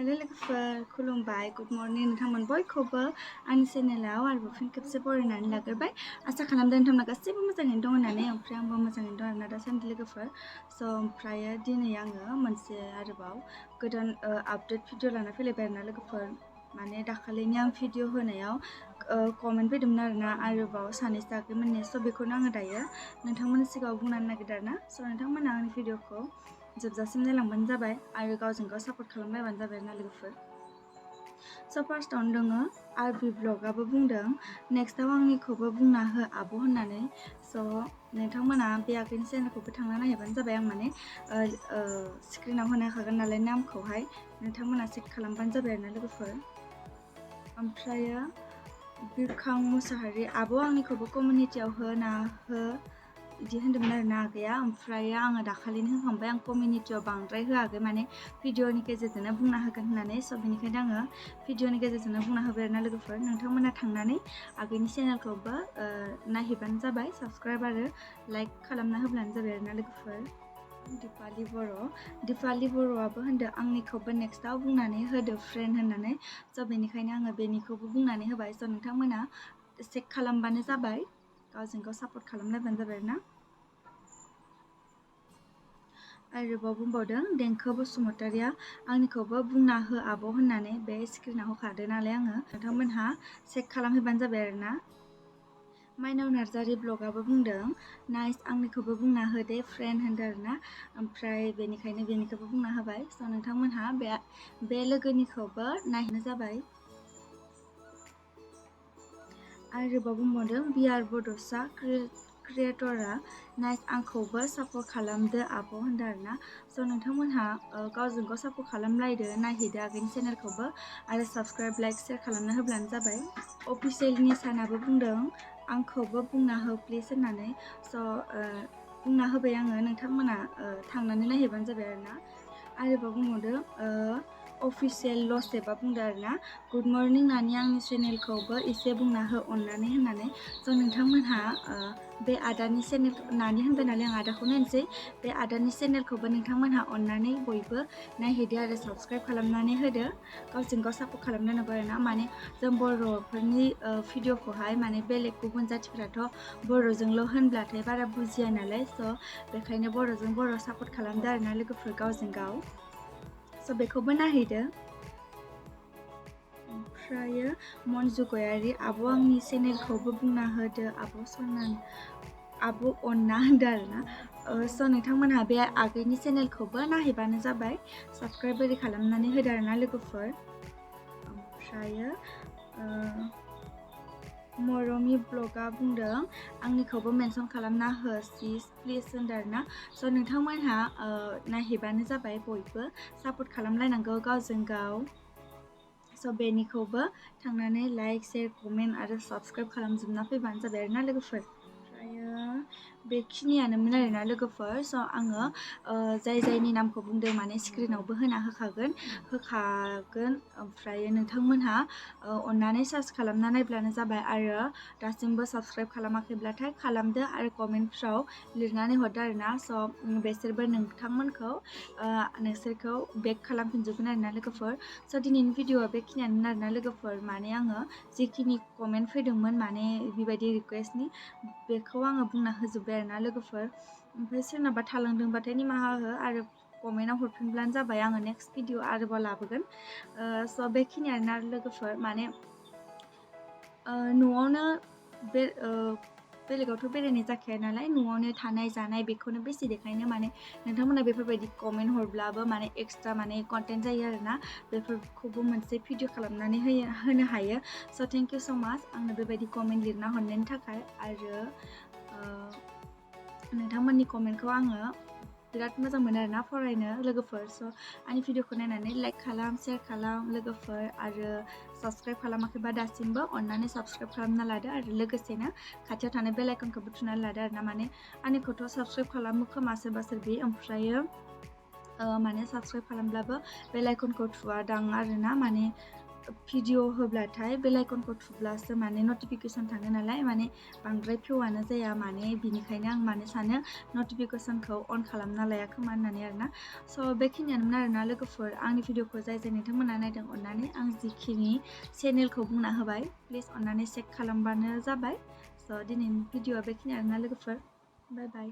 hello लोगोफोर खुलुमबाय good morning नोंथांमोन बयखौबो आंनि चेनेलाव आरोबाव फिन खेबसे बरायनानै लाग्रोबाय आसा खालामदों नोंथांमोना गासैबो मोजाङैनो दं होननानै ओमफ्राय आंबो मोजाङैनो दं आरोना दासान्दि लोगोफोर स' ओमफ्राय दिनै आङो मोनसे आरोबाव गोदान आपडेट भिडिअ लाना फैलायबाय आरोना लोगोफोर माने दाखालिनि आं भिडिअ होनायाव कमेन्ट फैदोंमोन आरोना आरोबाव सानैसो आगैमोननि स' बेखौनो आङो दायो नोंथांमोननि सिगाङाव बुंनो नागिरदों आरोना स' नोंथांमोना आंनि भिडिअखौ जोबजासिम नायलांबानो जाबाय आरो गावजों गाव सापर्ट खालामलायबानो जाबाय आरोना लोगोफोर स' फार्स्टआवनो दङ आरबि ब्लगाबो बुंदों नेक्स्टआव आंनिखौबो बुंना हो आब' होननानै स' नोंथांमोना बे आगैनि चेनेलखौबो थांना नायहैबानो जाबाय आं माने स्क्रिनाव होनो हाखागोन नालाय नामखौहाय नोंथांमोना चेक खालामबानो जाबाय आरोना लोगोफोर ओमफ्रायो बिरखां मुसाहारि आब' आंनिखौबो कमिउनिटियाव होना हो बिदि होनदोंमोन आरोना आगैया ओमफ्राय आङो दाखालिनो होखांबाय आं कमिउनिटियाव बांद्राय होआखै माने भिडिअनि गेजेरजोंनो बुंना होगोन होननानै स' बेनिखायनो आङो भिडिअनि गेजेरजोंनो बुंना होबाय आरोना लोगोफोर नोंथांमोना थांनानै आगैनि चेनेलखौबो नायहैबानो जाबाय साबस्क्राइब आरो लाइक खालामना होब्लानो जाबाय आरोना लोगोफोर दिपालि बर'आबो होनदो आंनिखौबो नेक्स्टआव बुंनानै होदो फ्रेन्ड होननानै स' बेनिखायनो आङो बेनिखौबो बुंनानै होबाय स' नोंथांमोना चेक खालामबानो जाबाय गावजों गाव सापर्ट खालामलायबानो जाबाय आरोना आरोबाव बुंबावदों देंखो बसुमतारिया आंनिखौबो बुंना हो आब' होननानै बे स्क्रिनाव होखादो नालाय आङो नोंथांमोनहा चेक खालामहैबानो जाबाय आरोना माइनाव नार्जारि ब्लगाबो बुंदों नाइस आंनिखौबो बुंना हो दे फ्रेन्ड होनदों आरोना ओमफ्राय बेनिखायनो बेनिखौबो बुंना होबाय स' नोंथांमोनहा बे लोगोनिखौबो नायहैनो जाबाय आरोबाव बुंबावदों बिआर बड'सा क्रिएटरा नाइस आंखौबो सापर्ट खालामदो आब' होनदों आरोना स' नोंथांमोनहा गावजों गाव सापर्ट खालामलायदो नायहैदो आगैनि चेनेलखौबो आरो साबस्क्राइब लाइक शेयार खालामना होब्लानो जाबाय अफिसियेलनि सानाबो बुंदों आंखौबो बुंना हो प्लिज होननानै स' बुंना होबाय आङो नोंथांमोना थांनानै नायहैबानो जाबाय आरोना आरोबाव बुंबावदों अफिसियेल लसेबा बुंदों आरोना गुड मर्निं नानि आंनि चेनेलखौबो एसे बुंना हो अननानै होननानै स' नोंथांमोनहा बे आदानि चेनेल नानि होनबाय नालाय आं आदाखौनो होनसै बे आदानि चेनेलखौबो नोंथांमोनहा अननानै बयबो नायहैदो आरो साबस्क्राइब खालामनानै होदो गावजों गाव सापर्ट खालामनांगौ आरोना माने जों बर'फोरनि भिडिअखौहाय माने बेलेग गुबुन जाथिफोराथ' बर'जोंल' होनब्लाथाय बारा बुजिया नालाय स' बेखायनो बर'जों बर' सापर्ट खालामदो आरोना लोगोफोर गावजों गाव स' बेखौबो नायहैदो ओमफ्रायो मनजु गयारि आब' आंनि चेनेलखौबो बुंना होदो आब' सनान आब' अनना होनदों आरोना स' नोंथांमोनहा बे आगैनि चेनेलखौबो नायहैबानो जाबाय साबस्क्राइब ओरै खालामनानै होदो आरोना लोगोफोर ओमफ्रायो मरमि ब्लगा बुंदों आंनिखौबो मेनसन खालामना हो सिस प्लिज होनदों आरोना स' नोंथांमोनहा नायहैबानो जाबाय बयबो सापर्ट खालामलायनांगौ गावजों गाव स' बेनिखौबो थांनानै लाइक शेयार कमेन्ट आरो साबस्क्राइब खालामजोबना फैबानो जाबाय आरोना लोगोफोर ओमफ्रायो बेखिनियानोमोन आरोना लोगोफोर स' आङो जायनि नामखौ बुंदों माने स्क्रिनावबो होना होखागोन ओमफ्राय नोंथांमोनहा अननानै सार्च खालामना नायब्लानो जाबाय आरो दासिमबो साबस्क्राइब खालामाखैब्लाथाय खालामदो आरो कमेन्टफ्राव लिरनानै हरदो आरोना स' बेसोरबो नोंसोरखौ बेक खालामफिनजोबगोन आरोना लोगोफोर स' दिनैनि भिडिअआ बेखिनियानोमोन आरोना लोगोफोर माने आङो जिखिनि कमेन्ट फैदोंमोन माने बेबायदि रिकुवेस्टनि बेखौ आङो बुंना होजोब्बाय आरोना लोगोफोर ओमफ्राय सोरनाबा थालांदोंबाथाय निमाहा हो आरो कमेन्टआव हरफिनब्लानो जाबाय आङो नेक्स्ट भिडिअ आरोबाव लाबोगोन स' बेखिनियानो लोगोफोर माने न'आवनो बेलेगावथ' बेरायनाय जाखाया नालाय न'आवनो थानाय जानाय बेखौनो बेसे देखायनो माने नोंथांमोना बेफोरबायदि कमेन्ट हरब्लाबो माने एक्सट्रा माने कन्टेन्ट जायो आरोना बेफोरखौबो मोनसे भिडिअ खालामनानै होनो हायो स' थेंक इउ स' माच आंनो बेबायदि कमेन्ट लिरना हरनायनि थाखाय आरो नोंथांमोननि कमेन्टखौ आङो बिराद मोजां मोनो आरोना फरायनो लोगोफोर स' आंनि भिडिअखौ नायनानै लाइक खालाम शेयार खालाम लोगोफोर आरो साबस्क्राइब खालामाखैबा दासिमबो अननानै साबस्क्राइब खालामना लादो आरो लोगोसेनो खाथियाव थानाय बेल आइकनखौबो थुनानै लादो आरोना माने आंनिखौथ' साबस्क्राइब खालामो खोमा सोरबा सोरबि ओमफ्रायो माने साबस्क्राइब खालामब्लाबो बेल आइकनखौ थुवादां आरोना माने भिडिअ होब्लाथाय बेल आइकनखौ थुब्लासो माने नटिफिकेसन थाङो नालाय माने बांद्राय भिउआनो जाया माने बिनिखायनो आं माने सानो नटिफिकेसनखौ अन खालामना लाया खोमा होननानै आरोना स' बेखिनियानोमोन आरोना लोगोफोर आंनि भिडिअखौ जाय नोंथांमोना नायदों अननानै आं जिखिनि चेनेलखौ बुंना होबाय प्लिज अननानै चेक खालामबानो जाबाय स' दिनैनि भिडिअआ बेखिनियानोना लोगोफोर बाय बाय